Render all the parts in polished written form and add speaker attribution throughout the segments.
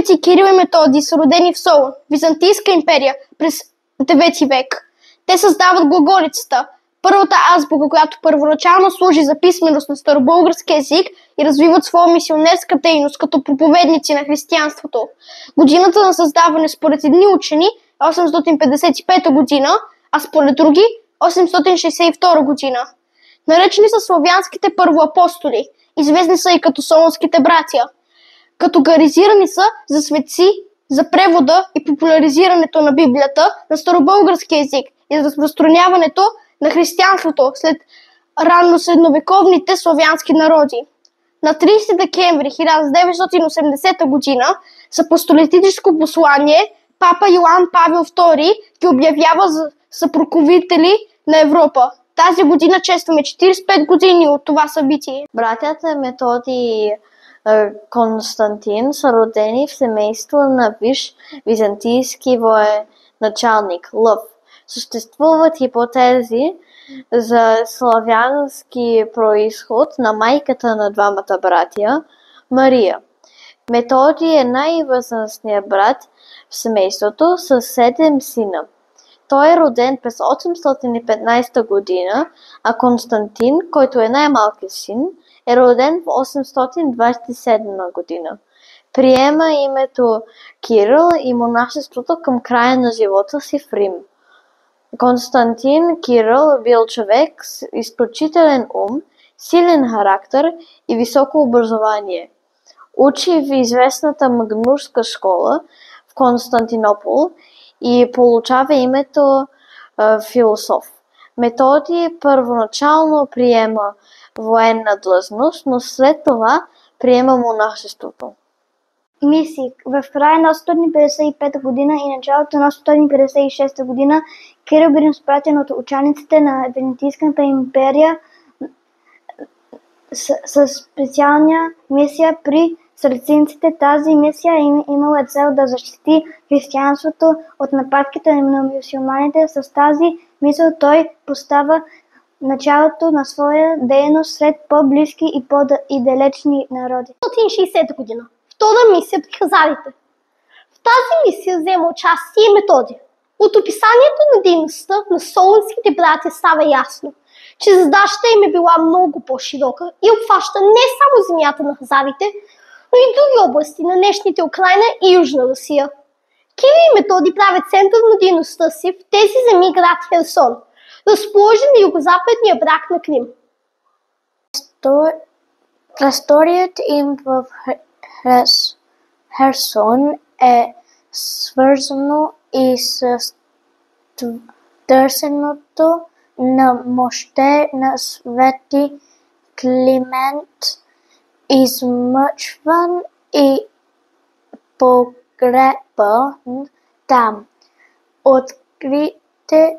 Speaker 1: Свети Кирил и Методий са родени в Солун, Византийска империя, през 9 век. Те създават глаголицата, първата азбука, която първоначално служи за писменост на старобългарски език, и развиват своя мисионерска дейност като проповедници на християнството. Годината на създаване според едни учени е 855 година, а според други 862 година. Наречени са славянските първоапостоли, известни са и като солунските братя. Категоризирани са за светци, за превода и популяризирането на Библията на старобългарски език и за разпространяването на християнството след ранносредновековните славянски народи. На 30 декември 1980 година с апостолетическо послание папа Йоан Павел II ги обявява за съпокровители на Европа. Тази година честваме 45 години от това събитие.
Speaker 2: Братята Методий и Константин са родени в семейство на висш византийски военачалник Лъв. Съществуват хипотези за славянски произход на майката на двамата братя Мария. Методий е най-възрастният брат в семейството с 7 сина. Той е роден през 815 година, а Константин, който е най-малкият син, е роден в 827 година. Приема името Кирил и монашеството към края на живота си в Рим. Константин Кирил бил човек с изключителен ум, силен характер и високо образование. Учи в известната Магнурска школа в Константинопол и получава името философ. Методий първоначално приема военна длъжност, но след това приема монашеството.
Speaker 3: Мисии. В края на 855 година и началото на 856 година Кирил бил изпратен от учениците на Византийската империя с специална мисия при сарацинците. Тази мисия имала цел да защити християнството от нападките на мюсюлманите. С тази мисъл той поставя началото на своя дейност сред по-близки и далечни народи.
Speaker 1: 1960 година. Втора мисия при хазарите. В тази мисия взема участие и Методий. От описанието на дейността на солунските братя става ясно, че задачата им е била много по-широка и обхваща не само земята на хазарите, но и други области на днешните Украйна и Южна Русия. Кирил и Методий правят център на дейността си в тези земи град Херсон, разположен на югозападния бряг на Крим.
Speaker 2: Престоят им в Херсон е свързано и с търсенето на мощта на свети Климент, измъчван и погребан там. Откритите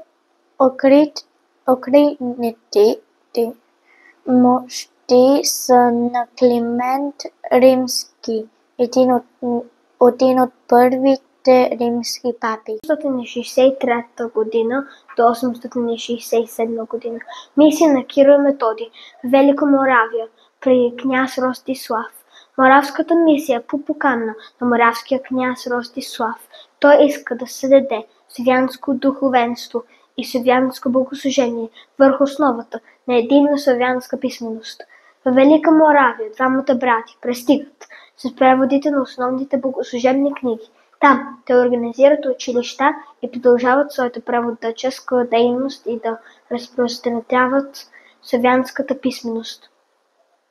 Speaker 2: мощи са на Климент Римски, един от първите римски папи.
Speaker 3: 863 година до 867 година. Мисия на Кирил и Методий в Велика Моравия при княз Ростислав. Моравската мисия по покана на моравския княз Ростислав. Той иска да се даде славянско духовенство и славянско богослужение върху основата на единна славянска писменост. В Велика Моравия двамата брати пристигат с преводите на основните богослужебни книги. Там те организират училища и продължават своята преводаческа дейност и да разпространяват славянската писменост.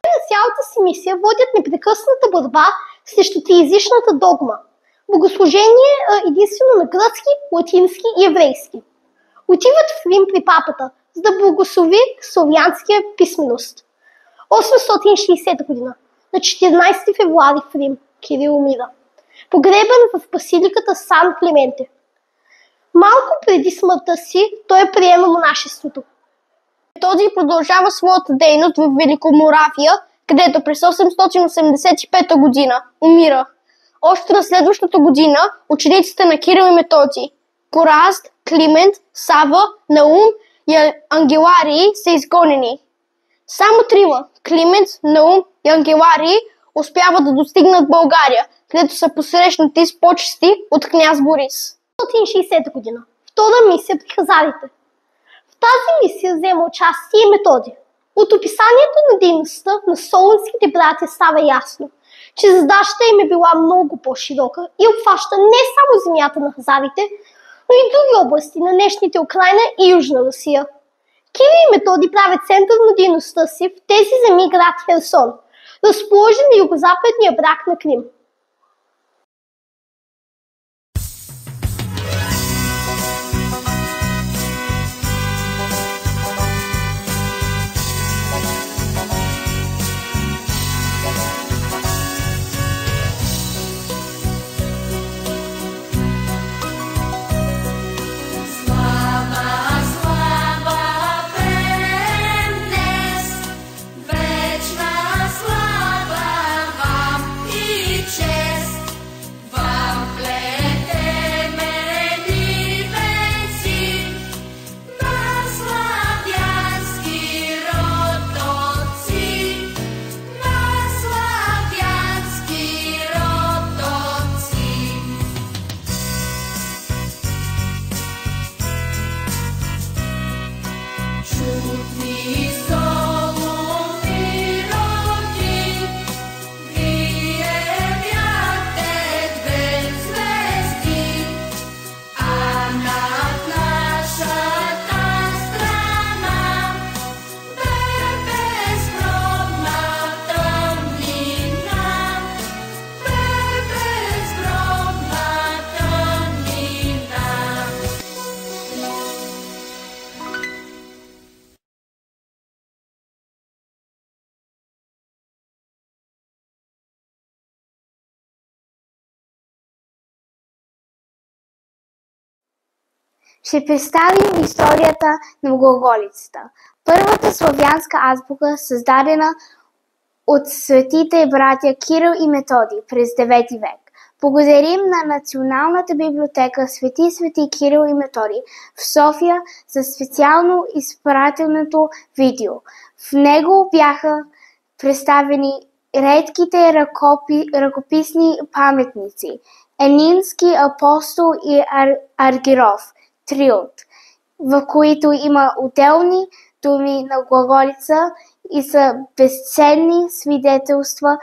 Speaker 1: На цялата си мисия водят непрекъсната борба срещу триезичната догма. Богослужение единствено на гръцки, латински и еврейски. Отиват в Рим при папата, за да благослови славянския писменост. 860 година. На 14 февруари в Рим Кирил умира, погребан в басиликата Сан Клименте. Малко преди смъртта си той приема монашеството. Методий продължава своята дейност в Великоморавия, където през 885 година умира. Още на следващата година учениците на Кирил и Методий – Гораст, Климент, Сава, Наум и Ангеларий са изгонени. Само трима – Климент, Наум и Ангеларий успяват да достигнат България, където са посрещнати с почести от княз Борис.
Speaker 3: 1960 година. Втора мисия при хазарите. В тази мисия взема участие и Методий. От описанието на дейността на солунските братя става ясно, че задачата им е била много по-широка и обхваща не само земята на хазарите, но и други области на днешните Украйна и Южна Русия. Кирил и Методий правят център на дейността си в тези земи град Херсон, разположен на югозападния бряг на Крим.
Speaker 4: Ще представим историята на глаголицата. Първата славянска азбука, създадена от светите братя Кирил и Методий през 9 век. Благодарим на Националната библиотека Свети Кирил и Методий в София за специално изпратеното видео. В него бяха представени редките ръкописни паметници Енински, Апостол и Аргиров, Триот, в които има отделни думи на глаголица и са безценни свидетелства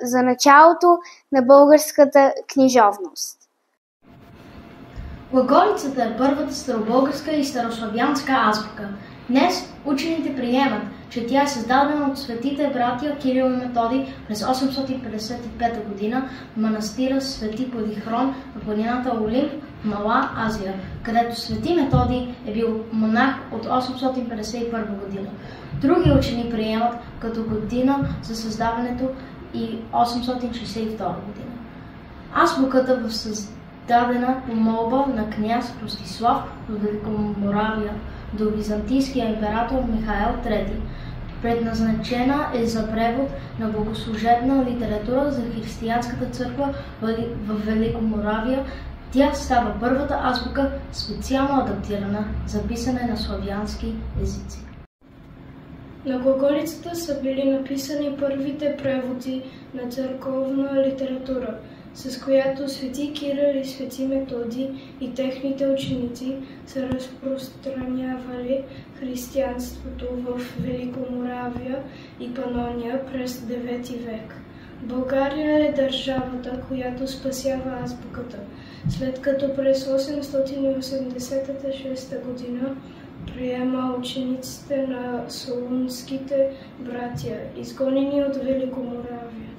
Speaker 4: за началото на българската книжовност.
Speaker 5: Глаголицата е първата старобългарска и старославянска азбука. Днес учените приемат, че тя е създадена от светите братя Кирил и Методий през 855 година в манастира Свети Подихрон в планината Олимп в Мала Азия, където Свети Методий е бил монах от 851 година. Други учени приемат като година за създаването и 862 година. Азбуката в създадена по молба на княз Ростислав от Великоморавия до византийския император Михаил III. Предназначена е за превод на богослужебна литература за християнската църква в Великоморавия. Тя става първата азбука, специално адаптирана за писане на славянски езици.
Speaker 6: На глаголицата са били написани първите преводи на църковна литература, с която свети Кирил и свети Методий и техните ученици са разпространявали християнството в Великоморавия и Панония през 9 век. България е държавата, която спасява азбуката, след като през 886 година приема учениците на солунските братя, изгонени от Великоморавия.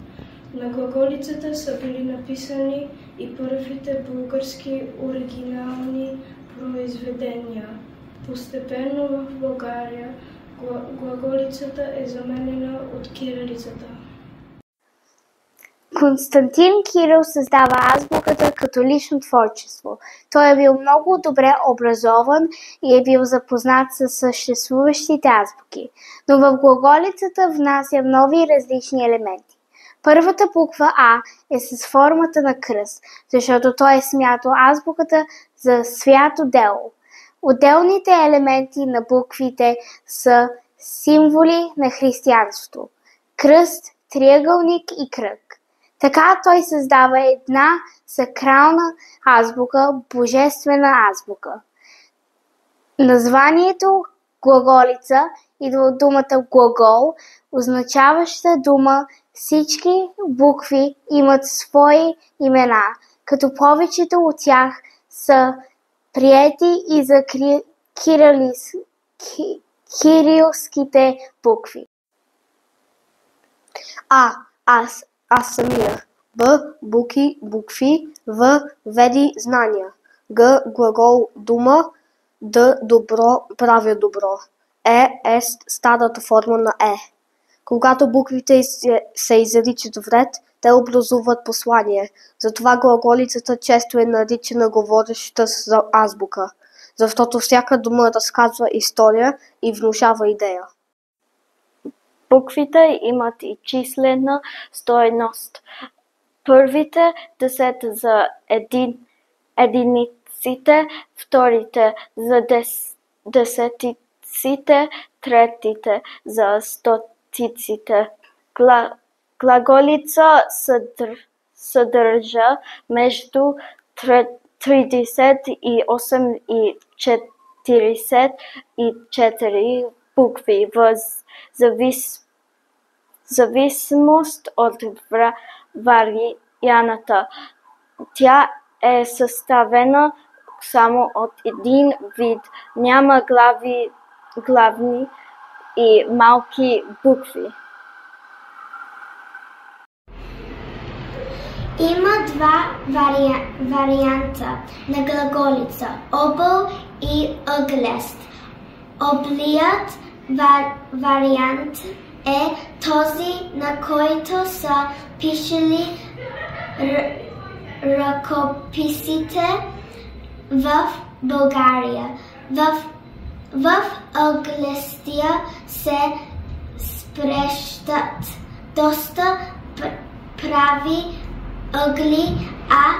Speaker 6: На глаголицата са били написани и първите български оригинални произведения. Постепенно в България глаголицата е заменена от кирилицата.
Speaker 4: Константин Кирил създава азбуката като лично творчество. Той е бил много добре образован и е бил запознат с съществуващите азбуки, но в глаголицата внася нови различни елементи. Първата буква А е с формата на кръст, защото той е смятал азбуката за свято дело. Отделните елементи на буквите са символи на християнството. Кръст, триъгълник и кръг. Така той създава една сакрална азбука, божествена азбука. Названието глаголица идва от думата глагол, означаваща дума. Всички букви имат свои имена, като повечето от тях са приети и за кирилските букви.
Speaker 7: Аз самия. Б. Букви. В. Веди знания. Г. Глагол дума. Д. Добро, правя добро. Е. Старата форма на Е. Когато буквите се изричат в ред, те образуват послание. Затова глаголицата често е наричана говореща азбука, защото всяка дума разказва история и внушава идея.
Speaker 2: Буквите имат и числена стойност. Първите 10 за единиците, вторите за десетиците, третите за стотиците. Глаголица съдържа между 38 и 44 букви в зависимост от варианта. Тя е съставена само от един вид. Няма главни и малки букви.
Speaker 3: Има два варианта на глаголица – обл и ъглест. Облият вариант е този, на който са пишели ръкописите в България. В ъглестия се спрещат доста прави ъгли, а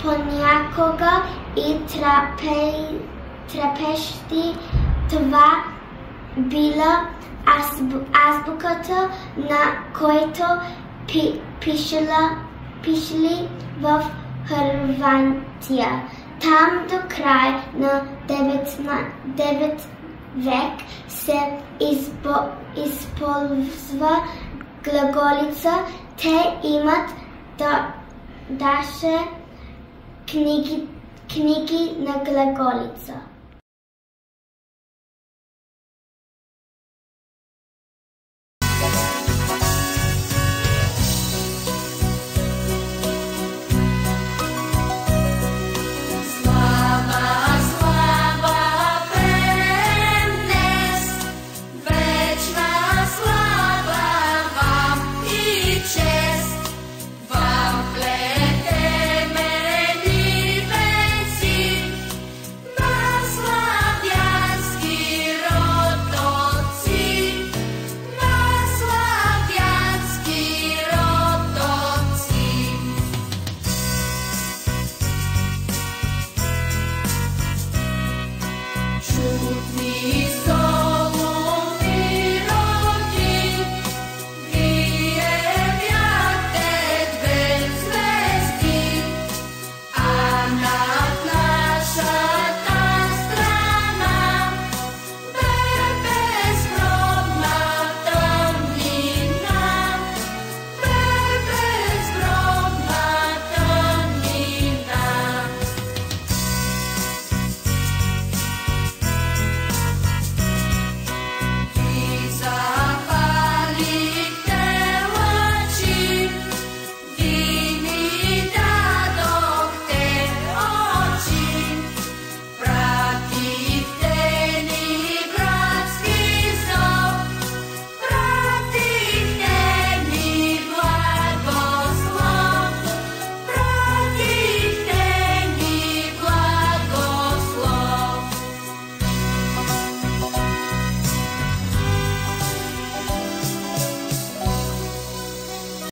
Speaker 3: понякога и трапещи. Това била азбуката, на който пишели в Хърватия. Там до край на 9 век се използва глаголица. Те имат даже книги на глаголица.